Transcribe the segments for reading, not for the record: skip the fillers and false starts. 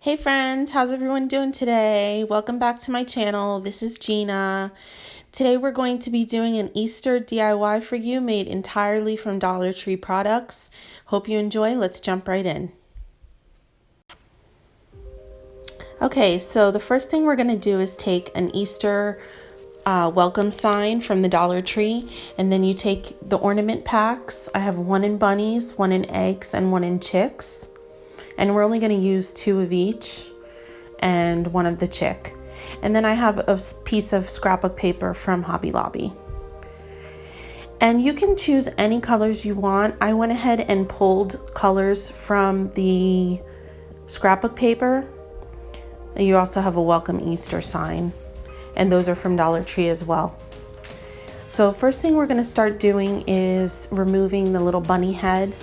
Hey friends, how's everyone doing today? Welcome back to my channel. This is Gina. Today we're going to be doing an Easter DIY for you made entirely from Dollar Tree products. Hope you enjoy. Let's jump right in. Okay, so the first thing we're going to do is take an Easter welcome sign from the Dollar Tree, and then you take the ornament packs. I have one in bunnies, one in eggs, and one in chicks. And we're only going to use 2 of each and 1 of the chick. And then I have a piece of scrapbook paper from Hobby Lobby. And you can choose any colors you want. I went ahead and pulled colors from the scrapbook paper. You also have a welcome Easter sign, and those are from Dollar Tree as well. So first thing we're going to start doing is removing the little bunny head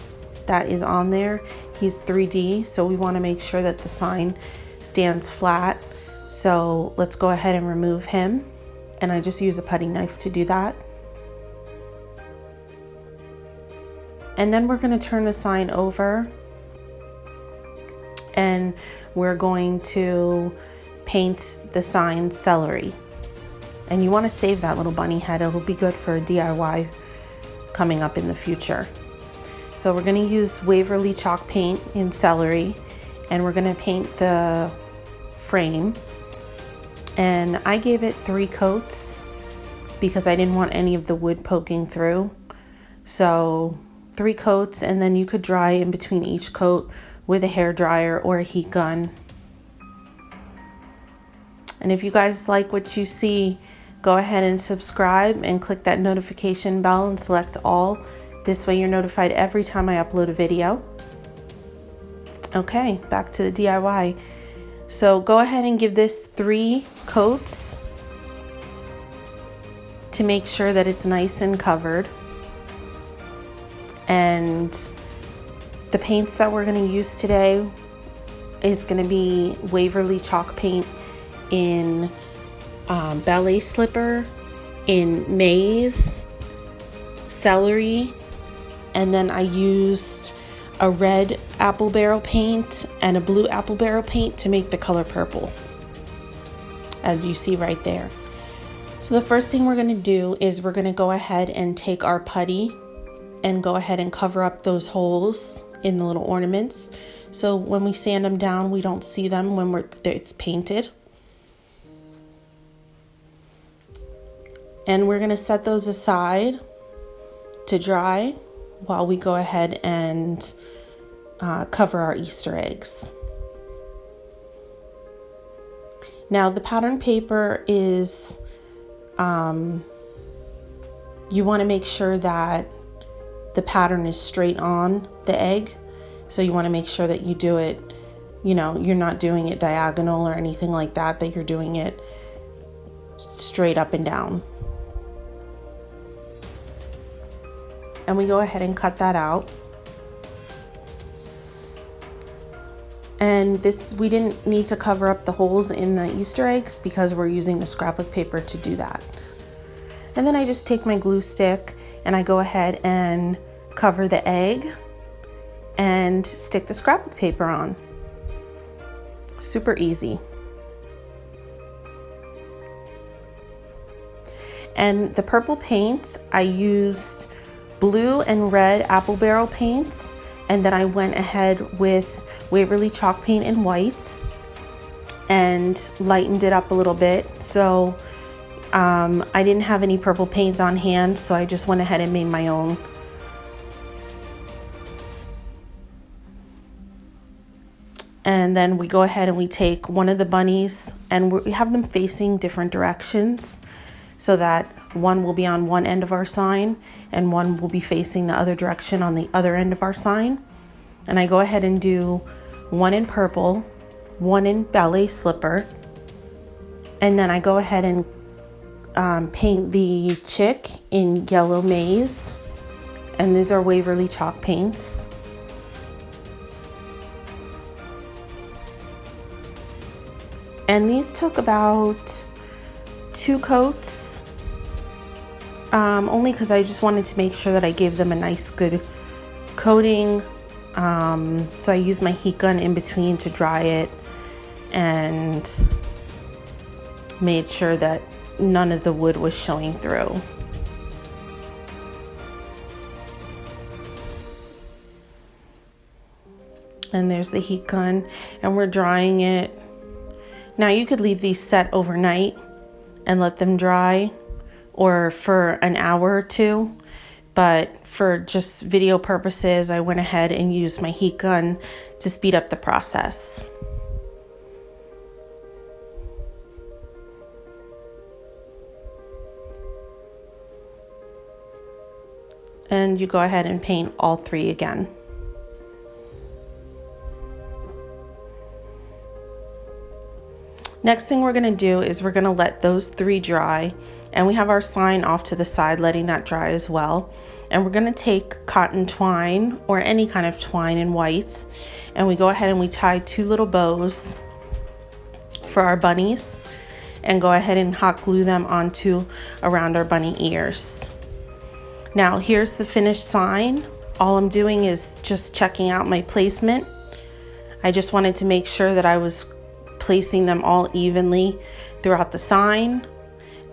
that is on there. He's 3D, so we want to make sure that the sign stands flat. So let's go ahead and remove him. And I just use a putty knife to do that. And then we're going to turn the sign over, and we're going to paint the sign celery. And you want to save that little bunny head. It'll be good for a DIY coming up in the future. So we're going to use Waverly chalk paint in celery, and we're going to paint the frame. And I gave it 3 coats because I didn't want any of the wood poking through. So 3 coats, and then you could dry in between each coat with a hair dryer or a heat gun. And if you guys like what you see, go ahead and subscribe and click that notification bell and select all. This way you're notified every time I upload a video. Okay, back to the DIY. So go ahead and give this 3 coats to make sure that it's nice and covered. And the paints that we're going to use today is going to be Waverly chalk paint in ballet slipper, in maize, celery, and then I used a red apple barrel paint and a blue apple barrel paint to make the color purple, as you see right there. So the first thing we're going to do is we're going to go ahead and take our putty and go ahead and cover up those holes in the little ornaments. So when we sand them down, we don't see them when it's painted. And we're going to set those aside to dry while we go ahead and cover our Easter eggs. Now the pattern paper is, you want to make sure that the pattern is straight on the egg. So you want to make sure that you do it, you're not doing it diagonal or anything like that, that you're doing it straight up and down. And we go ahead and cut that out. And we didn't need to cover up the holes in the Easter eggs because we're using the scrapbook paper to do that. And then I just take my glue stick and I go ahead and cover the egg and stick the scrapbook paper on. Super easy. And the purple paint, I used blue and red apple barrel paints, and then I went ahead with Waverly chalk paint in white and lightened it up a little bit. So I didn't have any purple paints on hand, so I just went ahead and made my own. And then we go ahead and we take one of the bunnies and we have them facing different directions so that one will be on one end of our sign and one will be facing the other direction on the other end of our sign. And I go ahead and do 1 in purple, 1 in ballet slipper, and then I go ahead and paint the chick in yellow maize, and these are Waverly chalk paints. And these took about 2 coats, only because I just wanted to make sure that I gave them a nice good coating. So I used my heat gun in between to dry it. and made sure that none of the wood was showing through. And there's the heat gun, and we're drying it. Now you could leave these set overnight and let them dry, or for an hour or two, but for just video purposes, I went ahead and used my heat gun to speed up the process. And you go ahead and paint all three again. Next thing we're going to do is we're going to let those three dry, and we have our sign off to the side, letting that dry as well. And we're going to take cotton twine or any kind of twine in whites, and we go ahead and we tie 2 little bows for our bunnies, and go ahead and hot glue them onto around our bunny ears. Now here's the finished sign. All I'm doing is just checking out my placement. I just wanted to make sure that I was placing them all evenly throughout the sign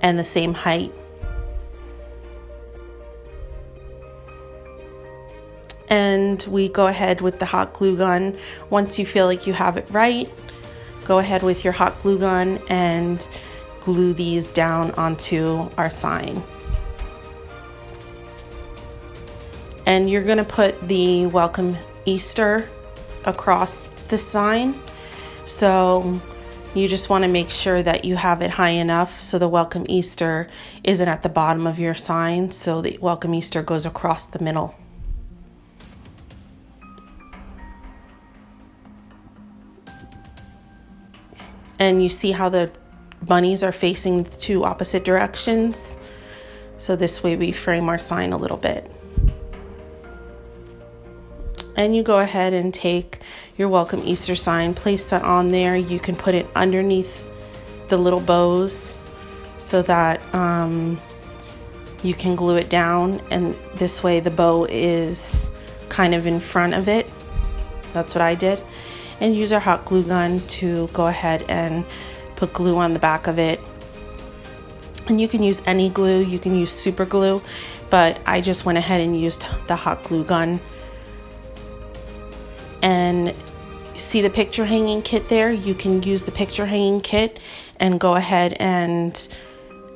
and the same height. And we go ahead with the hot glue gun. Once you feel like you have it right, go ahead with your hot glue gun and glue these down onto our sign. And you're gonna put the Welcome Easter across the sign. So you just want to make sure that you have it high enough so the Welcome Easter isn't at the bottom of your sign, so the Welcome Easter goes across the middle. And you see how the bunnies are facing 2 opposite directions? So this way we frame our sign a little bit. And you go ahead and take your Welcome Easter sign, place that on there. You can put it underneath the little bows so that you can glue it down, and this way the bow is kind of in front of it. That's what I did. And use our hot glue gun to go ahead and put glue on the back of it. And you can use any glue, you can use super glue, but I just went ahead and used the hot glue gun. And see the picture hanging kit there? You can use the picture hanging kit and go ahead and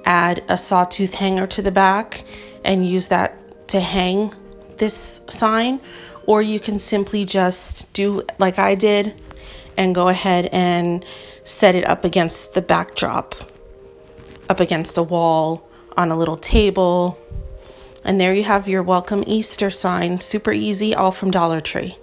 add a sawtooth hanger to the back and use that to hang this sign. Or you can simply just do like I did and go ahead and set it up against the backdrop, up against a wall, on a little table. And there you have your Welcome Easter sign. Super easy, all from Dollar Tree.